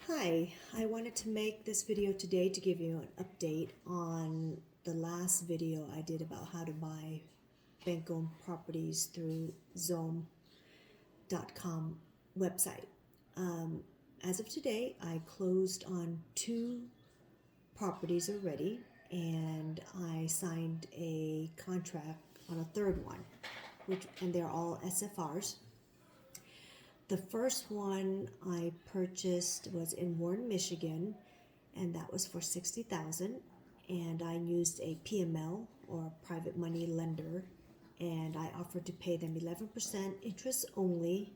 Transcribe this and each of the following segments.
Hi, I wanted to make this video today to give you an update on the last video I did about how to buy bank-owned properties through Zome.com website. As of today, I closed on 2 properties already, and I signed a contract on a third one, and they're all SFRs. The first one I purchased was in Warren, Michigan, and that was for $60,000. And I used a PML or private money lender, and I offered to pay them 11% interest only,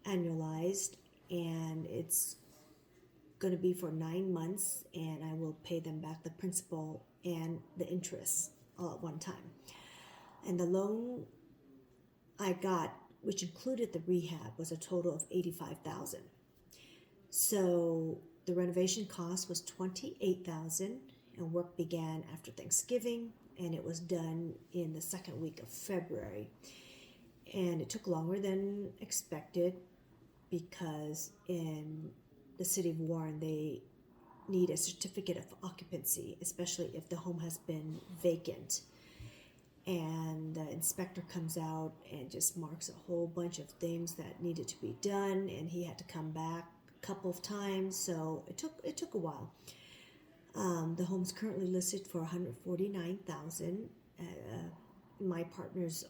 annualized, and it's going to be for 9 months, and I will pay them back the principal and the interest all at one time. And the loan I got, which included the rehab, was a total of $85,000. So the renovation cost was $28,000, and work began after Thanksgiving, and it was done in the second week of February. And it took longer than expected because in the city of Warren, they need a certificate of occupancy, especially if the home has been vacant. And the inspector comes out and just marks a whole bunch of things that needed to be done, and he had to come back a couple of times, so it took a while. The home's currently listed for $149,000. My partners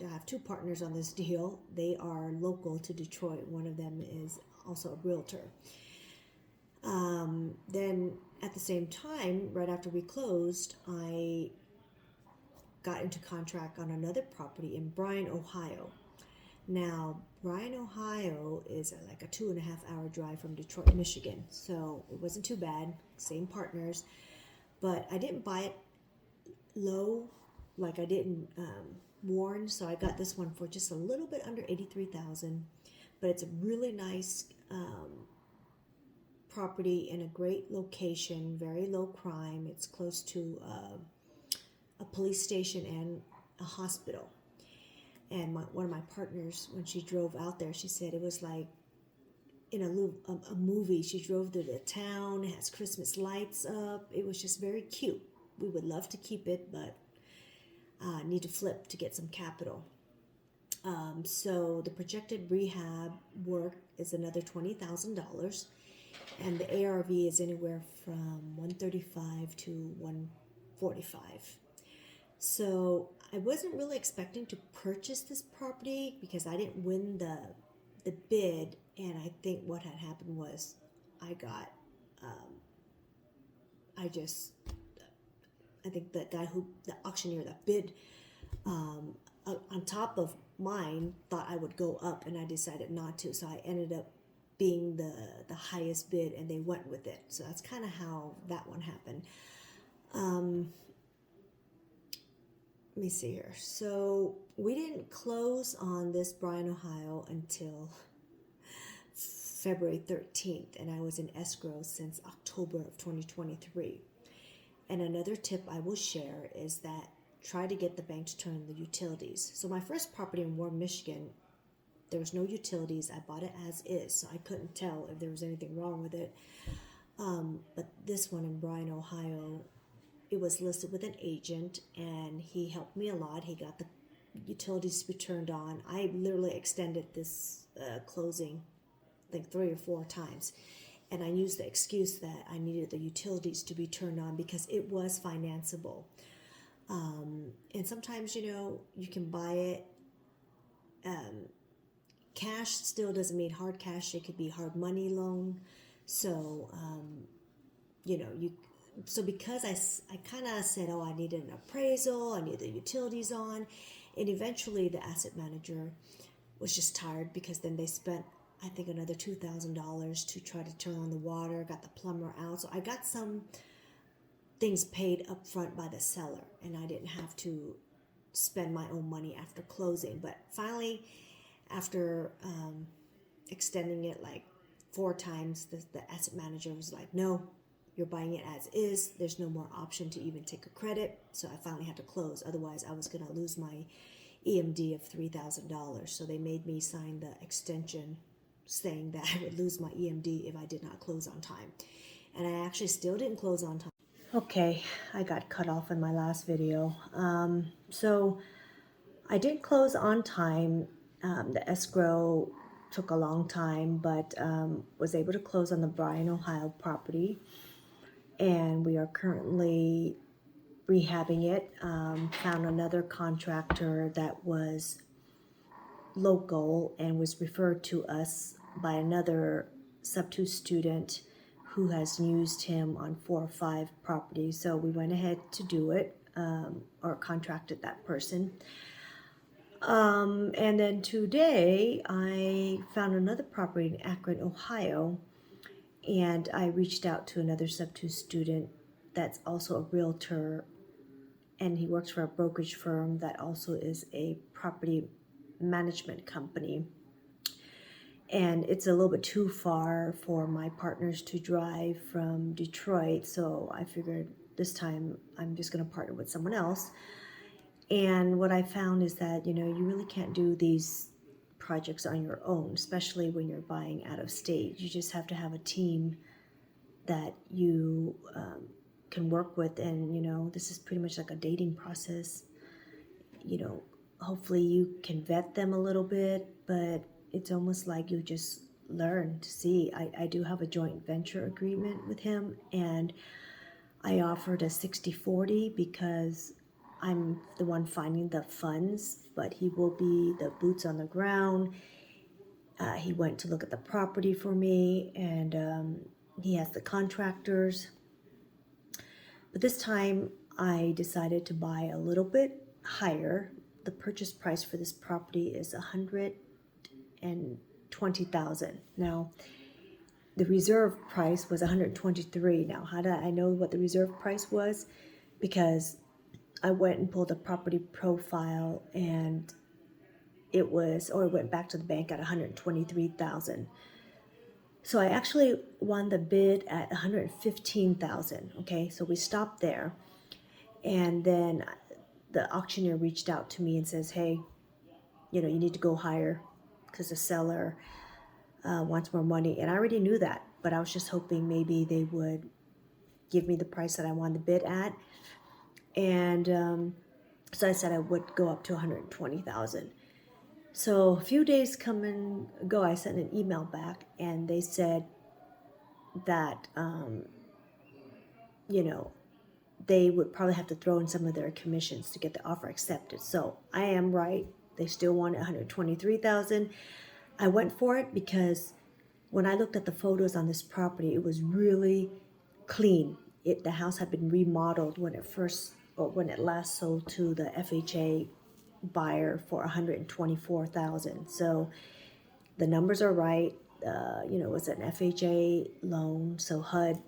I have 2 partners on this deal. They are local to Detroit. One of them is also a realtor. Then at the same time, right after we closed, I got into contract on another property in Bryan, Ohio. Now, Bryan, Ohio is like a 2.5-hour drive from Detroit, Michigan, so it wasn't too bad. Same partners, but I didn't buy it low like I did in Warren, so I got this one for just a little bit under $83,000. But it's a really nice property in a great location, very low crime. It's close to a police station and a hospital. And one of my partners, when she drove out there, she said it was like in a movie. She drove through the town, it has Christmas lights up. It was just very cute. We would love to keep it, but need to flip to get some capital. So the projected rehab work is another $20,000, and the ARV is anywhere from 135 to 145. So I wasn't really expecting to purchase this property because I didn't win the bid, and I think what had happened was I think the auctioneer that bid on top of mine thought I would go up, and I decided not to, so I ended up being the highest bid, and they went with it. So that's kind of how that one happened. Let me see here. So we didn't close on this Bryan, Ohio until February 13th, and I was in escrow since October of 2023. And another tip I will share is that try to get the bank to turn on the utilities. So my first property in Warren, Michigan, there was no utilities. I bought it as is, so I couldn't tell if there was anything wrong with it. But this one in Bryan, Ohio, it was listed with an agent, and he helped me a lot. He got the utilities to be turned on. I literally extended this closing, I think 3 or 4 times. And I used the excuse that I needed the utilities to be turned on because it was financeable. And sometimes, you can buy it. Cash still doesn't mean hard cash. It could be hard money loan. So, so because I kind of said, I needed an appraisal, I needed the utilities on, and eventually the asset manager was just tired because then they spent, I think, another $2,000 to try to turn on the water, got the plumber out. So I got some things paid up front by the seller, and I didn't have to spend my own money after closing. But finally, after extending it like 4 times, the asset manager was like, no, you're buying it as is. There's no more option to even take a credit. So I finally had to close. Otherwise, I was going to lose my EMD of $3,000. So they made me sign the extension saying that I would lose my EMD if I did not close on time. And I actually still didn't close on time. Okay, I got cut off in my last video. So I did close on time. The escrow took a long time, but was able to close on the Bryan, Ohio property. And we are currently rehabbing it. Found another contractor that was local and was referred to us by another sub-2 student who has used him on 4 or 5 properties. So we went ahead to do it, or contracted that person. And then today I found another property in Akron, Ohio, and I reached out to another sub-2 student that's also a realtor, and he works for a brokerage firm that also is a property management company. And it's a little bit too far for my partners to drive from Detroit, so I figured this time I'm just going to partner with someone else. And what I found is that, you really can't do these projects on your own, especially when you're buying out of state. You just have to have a team that you can work with, and this is pretty much like a dating process. Hopefully you can vet them a little bit, but it's almost like you just learn to see. I do have a joint venture agreement with him, and I offered a 60-40 because I'm the one finding the funds, but he will be the boots on the ground. He went to look at the property for me, and he has the contractors. But this time I decided to buy a little bit higher. The purchase price for this property is $120,000. Now, the reserve price was $123,000. Now, how did I know what the reserve price was? Because I went and pulled the property profile, and it went back to the bank at $123,000. So I actually won the bid at $115,000. Okay, so we stopped there, and then the auctioneer reached out to me and says, "Hey, you need to go higher because the seller wants more money." And I already knew that, but I was just hoping maybe they would give me the price that I wanted the bid at. And so I said I would go up to $120,000. So a few days come and go, I sent an email back, and they said that they would probably have to throw in some of their commissions to get the offer accepted. So I am right. They still want $123,000. I went for it because when I looked at the photos on this property, it was really clean. The house had been remodeled when it last sold to the FHA buyer for $124,000. So the numbers are right. It was an FHA loan, so HUD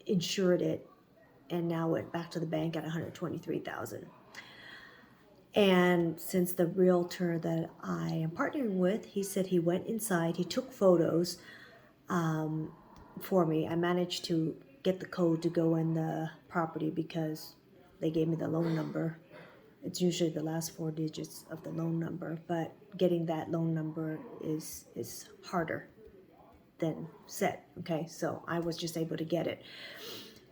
insured it, and now went back to the bank at $123,000. And since the realtor that I am partnering with, he said he went inside, he took photos for me. I managed to get the code to go in the property because they gave me the loan number. It's usually the last 4 digits of the loan number, but getting that loan number is harder than set. Okay, so I was just able to get it.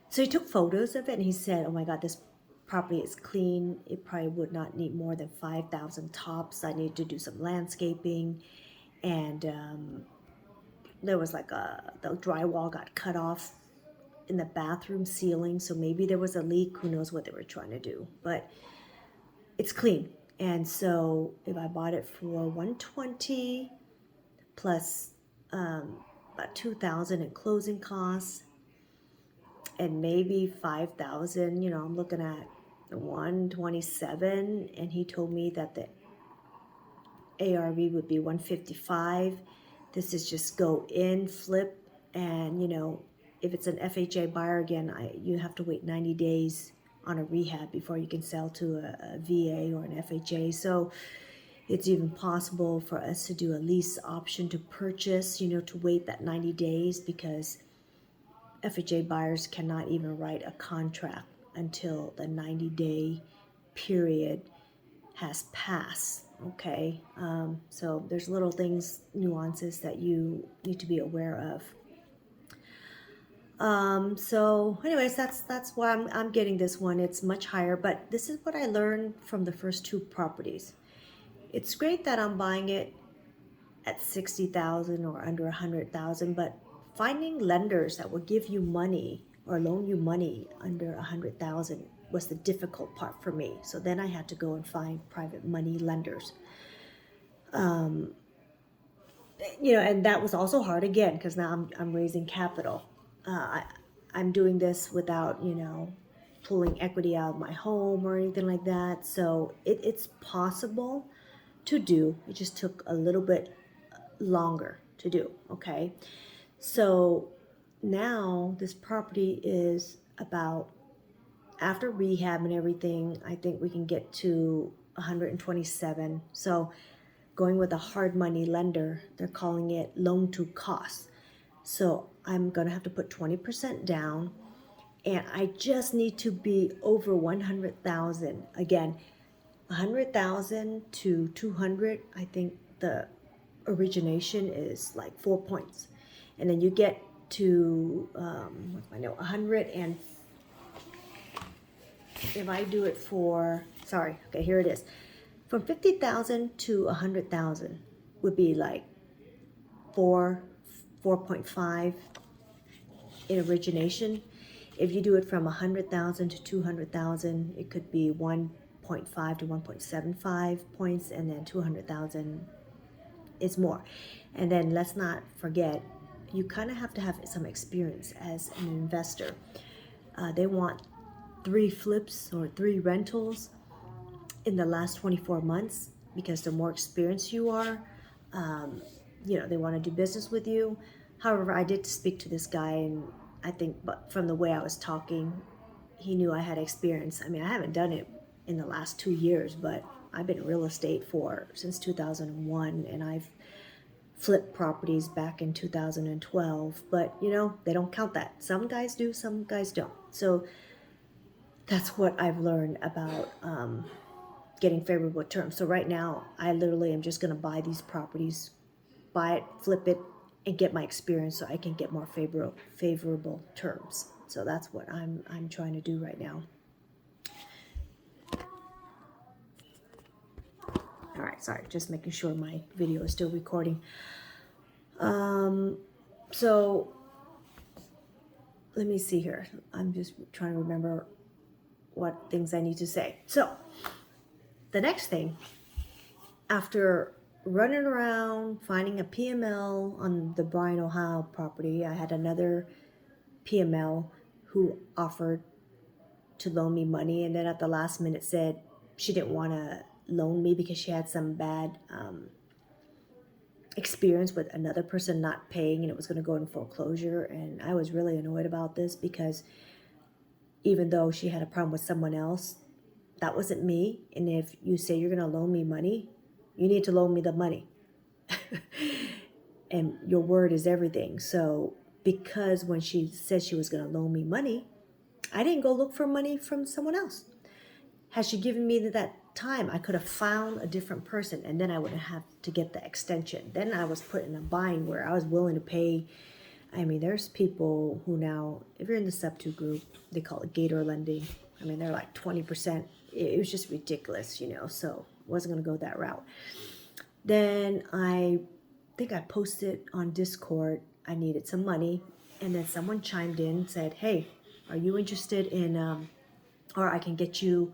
So he took photos of it, and he said, "Oh my God, this property is clean. It probably would not need more than 5,000 tops. I need to do some landscaping." And there was like the drywall got cut off in the bathroom ceiling, so maybe there was a leak. Who knows what they were trying to do, but it's clean. And so if I bought it for $120 plus about $2,000 in closing costs, and maybe $5,000, I'm looking at $127. And he told me that the ARV would be $155. This is just go in, flip, and if it's an FHA buyer again, you have to wait 90 days on a rehab before you can sell to a VA or an FHA. So it's even possible for us to do a lease option to purchase, to wait that 90 days, because FHA buyers cannot even write a contract until the 90-day period has passed. okay? So there's little things, nuances that you need to be aware of. So anyways, that's why I'm getting this one. It's much higher, but this is what I learned from the first two properties. It's great that I'm buying it at 60,000 or under 100,000, but finding lenders that will give you money or loan you money under 100,000 was the difficult part for me. So then I had to go and find private money lenders. And that was also hard again because now I'm raising capital. I'm doing this without pulling equity out of my home or anything like that. So it's possible to do. It just took a little bit longer to do. Okay, so now this property is about, after rehab and everything, I think we can get to 127. So going with a hard money lender, they're calling it loan to cost. So I'm gonna have to put 20% down, and I just need to be over 100,000. Again, 100,000 to 200. I think the origination is like 4 points, and then you get to what's my note? 100, and if I do it for, sorry, okay, here it is. From 50,000 to 100,000 would be like 4.5 in origination. If you do it from 100,000 to 200,000, it could be 1.5 to 1.75 points, and then 200,000 is more. And then let's not forget, you kind of have to have some experience as an investor. They want 3 flips or 3 rentals in the last 24 months because the more experienced you are, they want to do business with you. However, I did speak to this guy, and I think, but from the way I was talking, he knew I had experience. I mean, I haven't done it in the last 2 years, but I've been in real estate since 2001, and I've flipped properties back in 2012. But they don't count that. Some guys do, some guys don't. So that's what I've learned about getting favorable terms. So right now, I literally am just going to buy these properties, buy it, flip it, and get my experience so I can get more favorable terms. So that's what I'm trying to do right now. All right, sorry, just making sure my video is still recording. So let me see here. I'm just trying to remember what things I need to say. So the next thing, after running around finding a PML on the Bryan, Ohio property, I had another PML who offered to loan me money, and then at the last minute said she didn't want to loan me because she had some bad experience with another person not paying, and it was going to go in foreclosure. And I was really annoyed about this because even though she had a problem with someone else, that wasn't me. And if you say you're going to loan me money, you need to loan me the money. And your word is everything. So because when she said she was going to loan me money, I didn't go look for money from someone else. Had she given me that time, I could have found a different person, and then I wouldn't have to get the extension. Then I was put in a bind where I was willing to pay. I mean, there's people who now, if you're in the sub-2 group, they call it gator lending. I mean, they're like 20%. It was just ridiculous, so I wasn't going to go that route. Then I think I posted on Discord I needed some money, and then someone chimed in and said, hey, are you interested in, or I can get you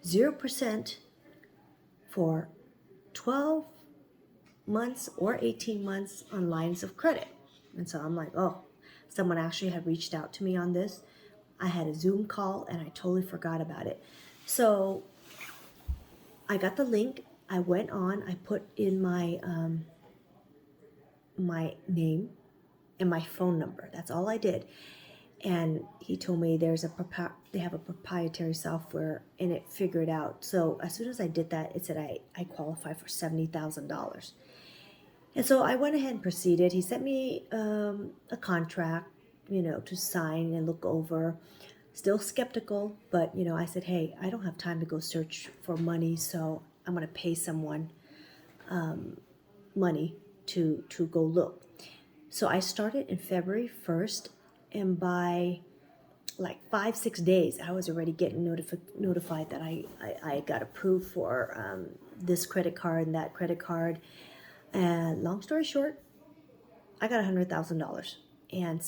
0% for 12 months or 18 months on lines of credit. And so I'm like, oh, someone actually had reached out to me on this. I had a Zoom call and I totally forgot about it. So I got the link. I went on. I put in my my name and my phone number. That's all I did. And he told me they have a proprietary software, and it figured out. So as soon as I did that, it said I qualify for $70,000. And so I went ahead and proceeded. He sent me a contract, to sign and look over. Still skeptical, but I said, hey, I don't have time to go search for money, so I'm going to pay someone money to go look. So I started in February 1st, and by like 5-6 days, I was already getting notified that I got approved for this credit card and that credit card. And long story short, I got $100,000, and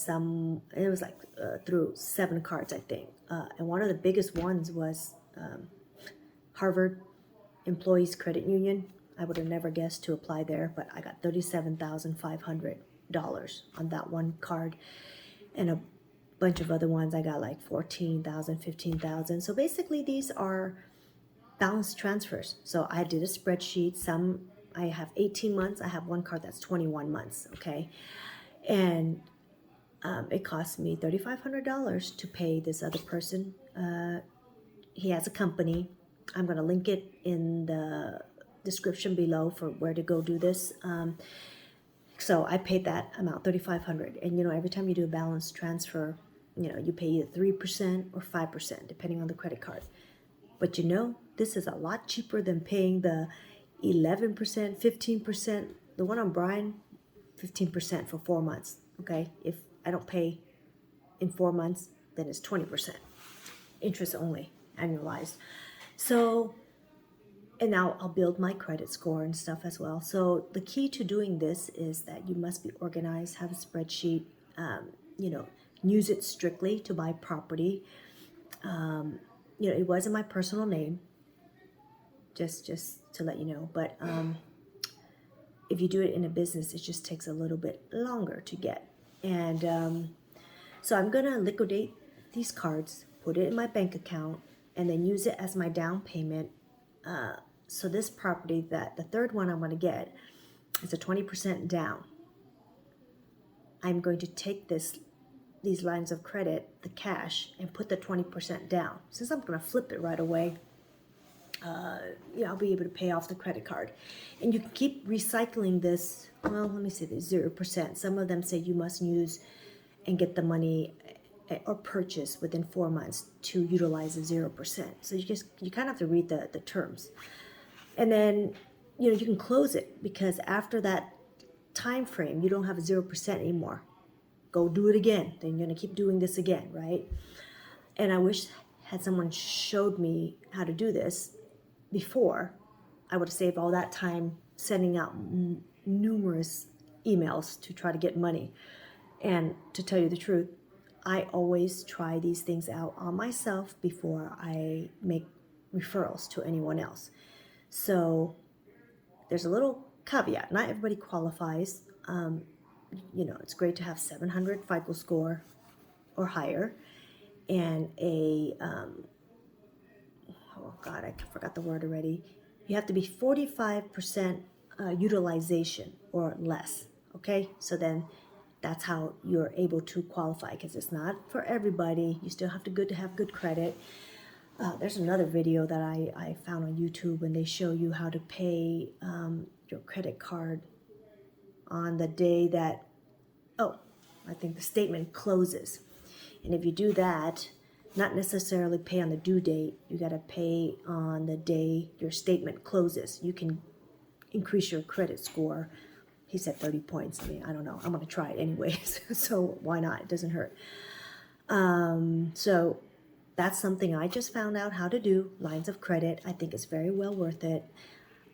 it was like through 7 cards, I think. And one of the biggest ones was Harvard Employees Credit Union. I would have never guessed to apply there, but I got $37,500 on that one card, and a bunch of other ones. I got like $14,000, $15,000. So basically, these are balance transfers. So I did a spreadsheet. Some I have 18 months. I have one card that's 21 months. Okay, and it cost me $3,500 to pay this other person. He has a company. I'm going to link it in the description below for where to go do this. So I paid that amount, $3,500. And every time you do a balance transfer, you pay either 3% or 5%, depending on the credit card. But this is a lot cheaper than paying the 11%, 15%. The one on Bryan, 15% for 4 months. Okay, if I don't pay in 4 months, then it's 20%, interest only, annualized. So, and now I'll build my credit score and stuff as well. So the key to doing this is that you must be organized, have a spreadsheet, use it strictly to buy property. It wasn't my personal name, just to let you know. But if you do it in a business, it just takes a little bit longer to get. And so I'm going to liquidate these cards, put it in my bank account, and then use it as my down payment. So this property, the third one I'm going to get, is a 20% down. I'm going to take these lines of credit, the cash, and put the 20% down. Since I'm going to flip it right away, I'll be able to pay off the credit card. And you can keep recycling this. Well, let me see, there's 0%. Some of them say you must use and get the money or purchase within 4 months to utilize the 0%. So you kind of have to read the terms. And then, you can close it, because after that time frame, you don't have a 0% anymore. Go do it again. Then you're going to keep doing this again, right? And I wish had someone showed me how to do this before, I would have saved all that time sending out numerous emails to try to get money. And to tell you the truth, I always try these things out on myself before I make referrals to anyone else. So there's a little caveat. Not everybody qualifies. It's great to have 700 FICO score or higher, and I forgot the word already. You have to be 45% utilization or less. Okay, so then that's how you're able to qualify, because it's not for everybody. You still have to have good credit. There's another video that I found on YouTube, and they show you how to pay your credit card on the day that, I think the statement closes. And if you do that, not necessarily pay on the due date, you got to pay on the day your statement closes. You can increase your credit score. He said 30 points. I mean, I don't know. I'm going to try it anyways. So why not? It doesn't hurt. So that's something I just found out how to do. Lines of credit. I think it's very well worth it.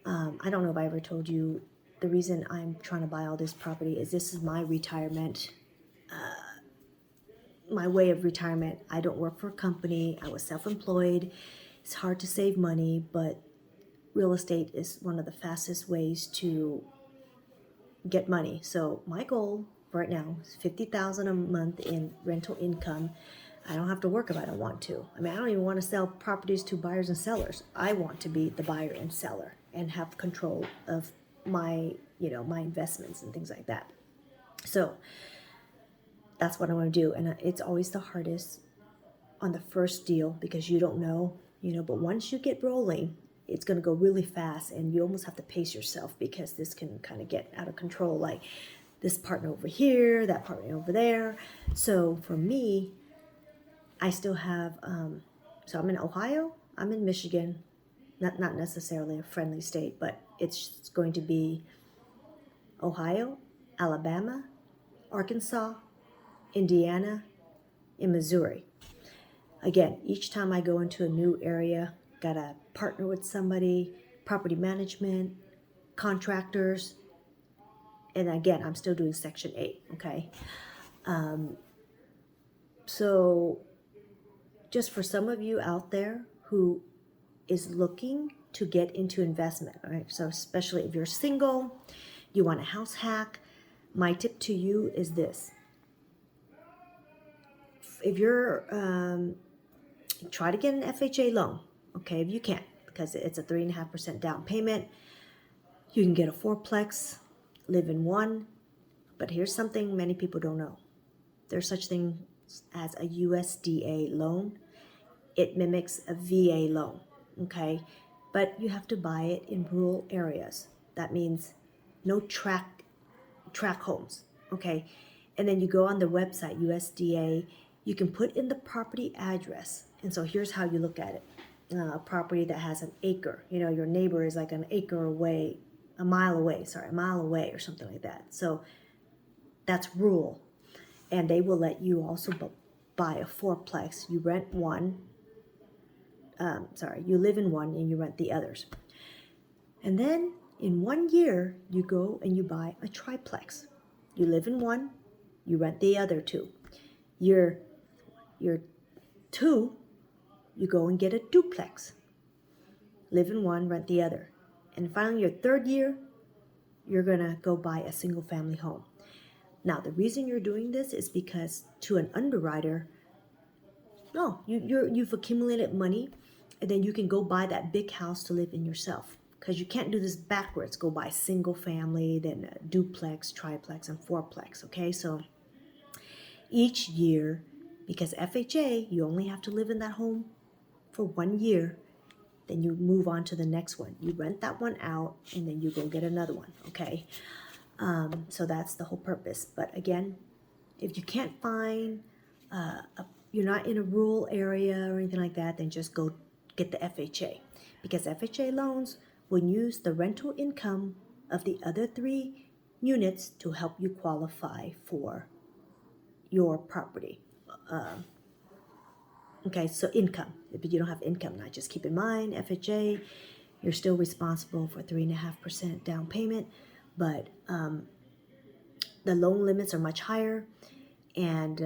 I don't know if I ever told you, the reason I'm trying to buy all this property is this is my retirement, my way of retirement. I don't work for a company. I was self-employed. It's hard to save money, but real estate is one of the fastest ways to get money. So my goal right now is $50,000 a month in rental income. I don't have to work if I don't want to. I mean, I don't even want to sell properties to buyers and sellers. I want to be the buyer and seller and have control of my, my investments and things like that. So that's what I want to do. And it's always the hardest on the first deal, because you don't know, but once you get rolling, it's going to go really fast, and you almost have to pace yourself, because this can kind of get out of control. Like this partner over here, that partner over there. So for me, I still have, so I'm in Ohio, I'm in Michigan, not necessarily a friendly state, but it's going to be Ohio, Alabama, Arkansas, Indiana, and Missouri. Again, each time I go into a new area, gotta partner with somebody, property management, contractors, and again, I'm still doing Section 8, okay? So just for some of you out there who is looking to get into investment, right? So especially if you're single, you want a house hack, my tip to you is this. If you're, try to get an FHA loan, okay, if you can, because it's a 3.5% down payment. You can get a fourplex, live in one, but here's something many people don't know. There's such thing as a USDA loan. It mimics a VA loan, okay? But you have to buy it in rural areas. That means no tract homes, okay? And then you go on the website, USDA, you can put in the property address. And so here's how you look at it. A property that has an acre, your neighbor is like an acre away, a mile away or something like that. So that's rural. And they will let you also buy a fourplex. You rent one, you live in one and you rent the others. And then in 1 year, you go and you buy a triplex. You live in one, you rent the other two. Year 2, you go and get a duplex. Live in one, rent the other. And finally, your 3rd year, you're gonna go buy a single family home. Now, the reason you're doing this is because to an underwriter, no, you've accumulated money, and then you can go buy that big house to live in yourself. Because you can't do this backwards. Go buy single family, then a duplex, triplex, and fourplex, okay? So each year, because FHA, you only have to live in that home for 1 year, then you move on to the next one. You rent that one out, and then you go get another one, okay? So that's the whole purpose. But again, if you can't find, you're not in a rural area or anything like that, then just go get the FHA. Because FHA loans will use the rental income of the other 3 units to help you qualify for your property. Okay, so income. If you don't have income, now just keep in mind, FHA, you're still responsible for 3.5% down payment, but the loan limits are much higher, and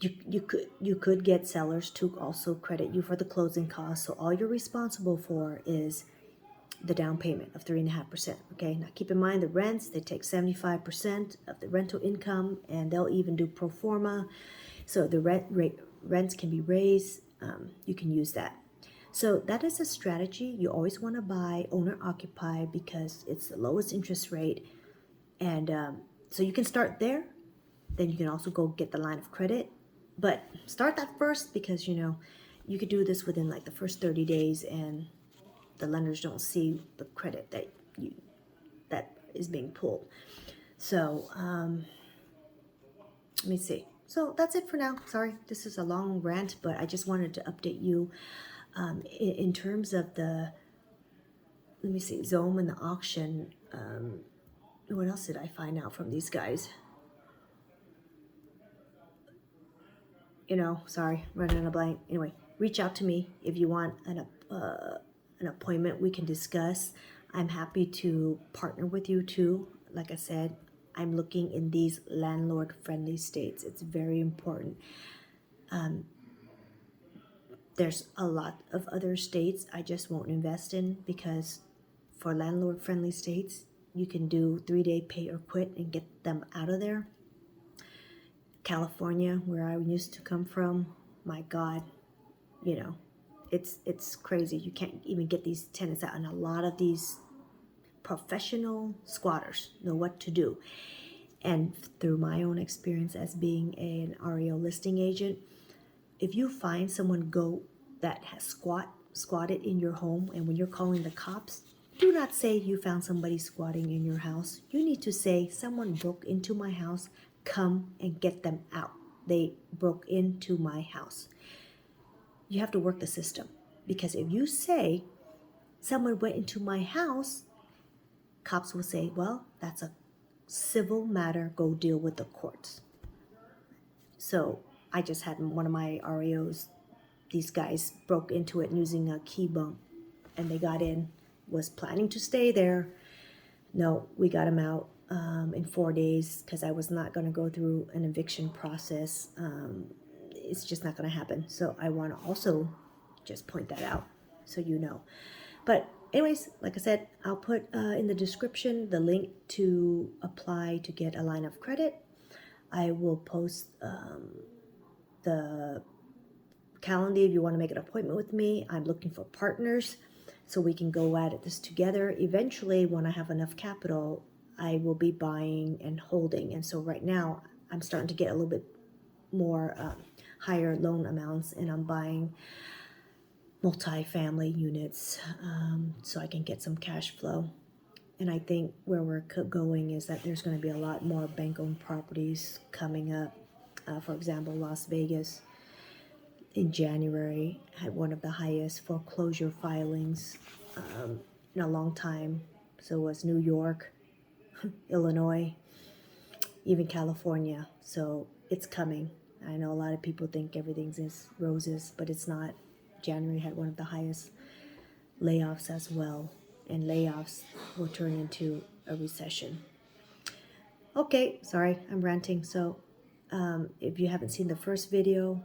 you could get sellers to also credit you for the closing costs. So all you're responsible for is the down payment of 3.5%. Okay, now keep in mind the rents, they take 75% of the rental income, and they'll even do pro forma. So the rents can be raised. You can use that. So that is a strategy. You always want to buy owner occupied because it's the lowest interest rate. And so you can start there. Then you can also go get the line of credit. But start that first because, you could do this within like the first 30 days and the lenders don't see the credit that is being pulled. So let me see. So that's it for now. Sorry, this is a long rant, but I just wanted to update you in terms of the, let me see, Zome and the auction. What else did I find out from these guys? Sorry, running a blank. Anyway, reach out to me if you want an appointment. We can discuss. I'm happy to partner with you too. Like I said, I'm looking in these landlord-friendly states. It's very important. There's a lot of other states I just won't invest in because for landlord-friendly states, you can do 3-day pay or quit and get them out of there. California, where I used to come from, my God, it's crazy. You can't even get these tenants out, and a lot of these professional squatters know what to do. And through my own experience as being an REO listing agent, if you find someone that has squatted in your home, and when you're calling the cops, do not say you found somebody squatting in your house. You need to say someone broke into my house. Come and get them out. They broke into my house. You have to work the system. Because if you say someone went into my house, cops will say, well, that's a civil matter, go deal with the courts. So I just had one of my REOs, these guys broke into it using a key bump, and they got in, was planning to stay there. No, we got them out in 4 days because I was not going to go through an eviction process. It's just not going to happen. So I want to also just point that out so you know. But anyways, like I said, I'll put in the description the link to apply to get a line of credit. I will post the calendar if you want to make an appointment with me. I'm looking for partners so we can go at this together. Eventually, when I have enough capital, I will be buying and holding. And so right now, I'm starting to get a little bit more higher loan amounts, and I'm buying multi-family units so I can get some cash flow. And I think where we're going is that there's going to be a lot more bank-owned properties coming up. For example, Las Vegas in January had one of the highest foreclosure filings in a long time. So was New York, Illinois, even California. So it's coming. I know a lot of people think everything's is roses, but it's not. January had one of the highest layoffs as well, and layoffs will turn into a recession. Okay, sorry, I'm ranting. So if you haven't seen the first video,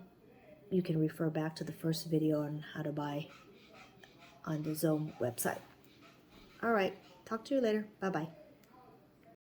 you can refer back to the first video on how to buy on the Zone website. All right, talk to you later. Bye-bye.